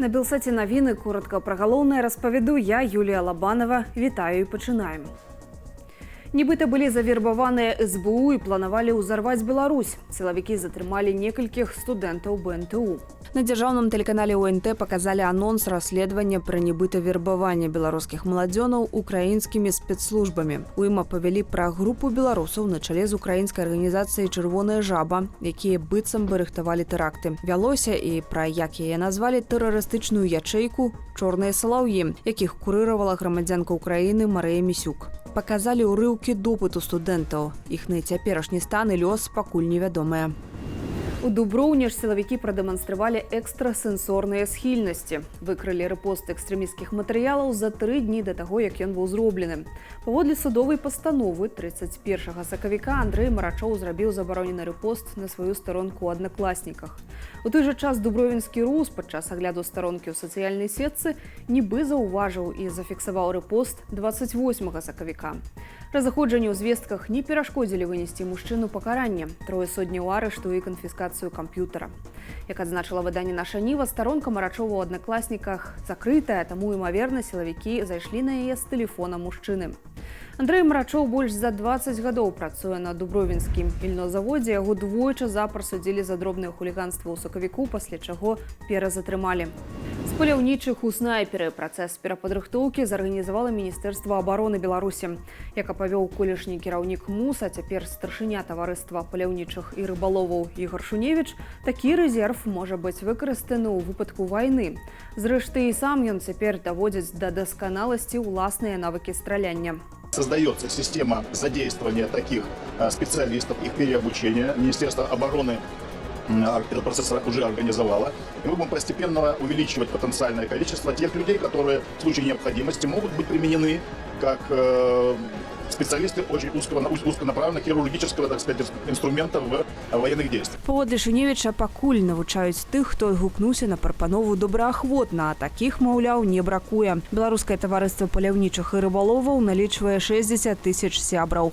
На Белсаті новини коротко про головне розповіду я, Юлія Лобанова. Вітаю і починаємо. Нібито былі завербаваныя СБУ і планавалі ўзарваць Беларусь. Сілавікі затрымалі некалькіх студэнтаў БНТУ. На дзяржаўным тэлеканале УНТ показалі анонс расследавання пра нібыта вербавання беларускіх маладзёнаў украінскімі спецслужбамі. У ім апавялі пра групу беларусаў на чале з украінскай арганізацыяй «Чырвоная жаба», якія быццам бы рыхтавалі тэракты. Вялося і пра, як яе назвалі, тэрарыстычную ячэйку «Чорныя салаўі», якіх курыравала грамадзянка Украіны Марыя Місюк. Паказалі ўрыўкі допыту студэнтаў. Іхны цяперашні стан і лёс пакуль невядомыя. У Дуброўні ж сілавікі прадэманстравалі экстрасэнсорныя схільнасці. Выкрылі рэпост экстрэмісцкіх матэрыялаў за 3 дні да таго, як ён быў зроблены. Паводле судовай пастановы 31 сакавіка Андрэй Марачоў зрабіў забаронены рэпост на сваю старонку ў аднакласніках. У той жа час дубровінскі РУС падчас агляду старонкі ў сацыяльнай сетцы нібы заўважыў і зафіксаваў рэпост 28 сакавіка. Разыходжанні ў звестках не перашкодзілі вынесці мужчыну пакаранне. 3 сотняў арышту і канфіскацыю камп'ютара. Як адзначыла выданне «Наша Ніва», старонка Марачова ў аднакласніках закрытая, таму, імаверна, сілавікі зайшлі на яе з тэлефона мужчыны. Андрэй Марачоў больш за 20 гадоў працуе на дубровінскім ільнозаводзе. Яго двойчы запар судзілі за дробнае хуліганства ў сакавіку, пасля чаго перазатрымалі. З паляўнічых у снайперы працэс перападрыхтоўкі зарганізавала Міністэрства абароны Беларусі. Як апавёў колішні кіраўнік МУС, а цяпер старшыня таварыства паляўнічых і рыбаловаў Ігор Шуневіч, такі рэзерв можа быць выкарыстаны ў выпадку вайны. Зрэшты, і сам ён цяпер даводзіць да дасканаласці ўласныя навыкі страляння. Создается система задействования таких специалистов, их переобучения. Министерство обороны этот процесс уже организовало. И мы будем постепенно увеличивать потенциальное количество тех людей, которые в случае необходимости могут быть применены как специалисты очень узконаправленного хирургического, так сказать, инструмента в военных действиях. Паводле Шуневіча, пакуль навучаюць тых, хто гукнуўся на прапанову добраахвотна, а такіх, маўляў, не бракуе. Беларускае таварыства паляўнічых і рыбаловаў налічвае 60 тысяч сябраў.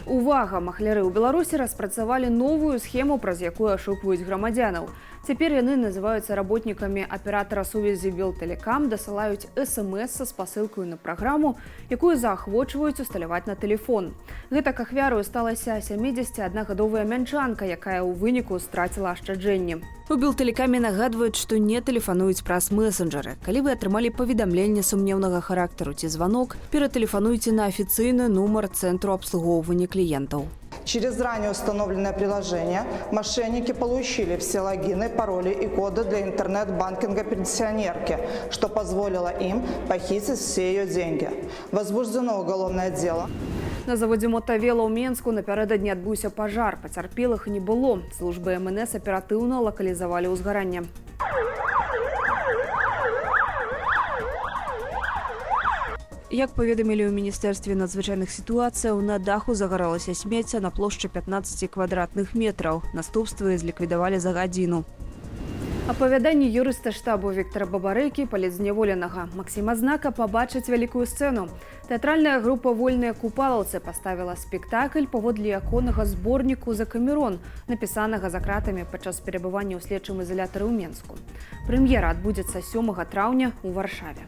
Увага! Махляры ў Беларусі распрацавалі новую схему, праз якую ашукваюць грамадзянаў. Цяпер яны называюцца работнікамі аператара сувязі Белтэлекам, дасылаюць СМС са спасылкаю на праграму, якую заахвочваюць усталяваць на тэлефон. Гэтак ахвярою сталася 71-гадовая мянчанка, якая ў выніку страціла ашчаджэнні. У Белтэлекаме нагадваюць, што не тэлефануюць праз месенджеры. Калі вы атрымалі паведамленне сумнеўнага характару ці званок, ператэлефануйце на афіцыйны нумар цэнтру абслугоўвання кліентаў. Через ранее установленное приложение мошенники получили все логины, пароли и коды для интернет-банкинга пенсионерки, что позволило им похитить все ее деньги. Возбуждено уголовное дело. На заводзе «Мотавела» ў Менску напярэдадні адбыўся пажар. Пацярпелых не было. Службы МНС аператыўна лакалізавалі ўзгаранне. Як паведамілі ў Міністэрстве надзвычайных сітуацыяў, на даху загаралася смецце на плошчы 15 квадратных метраў. Наступствы зліквідавалі за гадзіну. Апавяданне юрыста штабу Віктара Бабарэкі, палітзняволенага Максіма Знака, пабачыць вялікую сцэну. Тэатральная група «Вольныя купалаўцы» паставіла спектакль паводле аконнага зборніку «За Камерон», напісанага за кратамі падчас перабывання ў следчым ізалятары ў Менску. Прэм'ера адбудзецца 7 траўня ў Варшаве.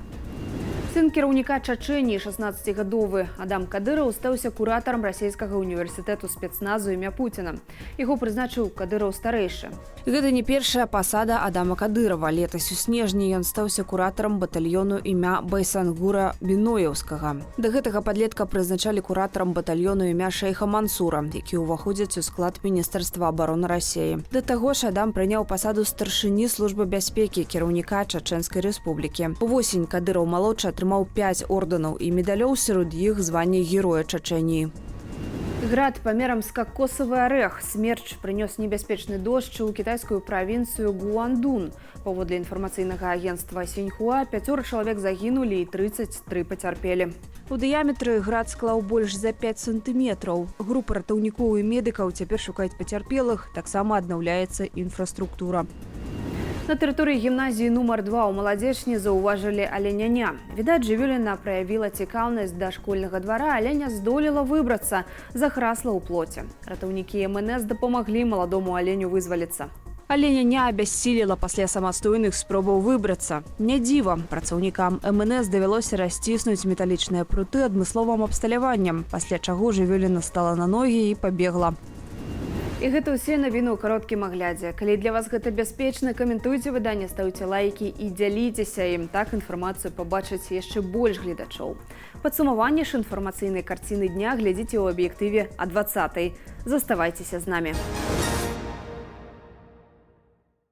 Сын кіраўніка Чачэніі, 16-гадовы Адам Кадыраў, стаўся куратарам расійскага універсітэту спецназу імя Пуціна. Яго прызначыў Кадыраў старэйшы. Гэта не першая пасада Адама Кадырава. Летась у снежні ён стаўся куратарам батальёну імя Байсангура Біноеўскага. Да гэтага падлетка прызначалі куратарам батальёну імя Шэйха Мансура, які ўваходзяць у склад Міністэрства абароны Расіі. Да таго ж Адам прыняў пасаду старшыні службы бяспекі кіраўніка Чачэнскай рэспублікі. Увосень Кадыраў малодшы атрымаў 5 ордэнаў і медалёў, сярод іх званне Героя Чачэніі. Град памерам з какосавы арэх. Смерч прынёс небяспечны дождж у кітайскую правінцыю Гуандун. Паводле інфармацыйнага агенцтва Сіньхуа, 5 чалавек загінулі і 33 пацярпелі. У дыяметры град склаў больш за 5 сантыметраў. Група ратаўнікоў і медыкаў цяпер шукаюць пацярпелых, таксама аднаўляецца інфраструктура. На тэрыторыі гімназіі нумар 2 ў Маладзечні заўважылі аленяня. Відаць, жывёліна праявіла цікаўнасць да школьнага двара, аленя здолела выбрацца, захрасла ў плоце. Ратаўнікі МНС дапамаглі маладому аленю вызваліцца. Але не абяссіліла пасля самастойных спробаў выбрацца. Не дзіва, працаўнікам МНС давялося расціснуць металічныя пруты адмысловым абсталяваннем, пасля чаго жывёліна стала на ногі і пабегла. І гэта ўсе навіны ў кароткім аглядзе. Калі для вас гэта бяспечна, каментуйце выданне, стаўце лайкі і дзяліцеся ім. Так інфармацыю пабачыць яшчэ больш гледачоў. Падсумаванне ж інфармацыйнай карціны дня глядзіце ў аб'ектыве о 20-й. Заставайцеся з намі.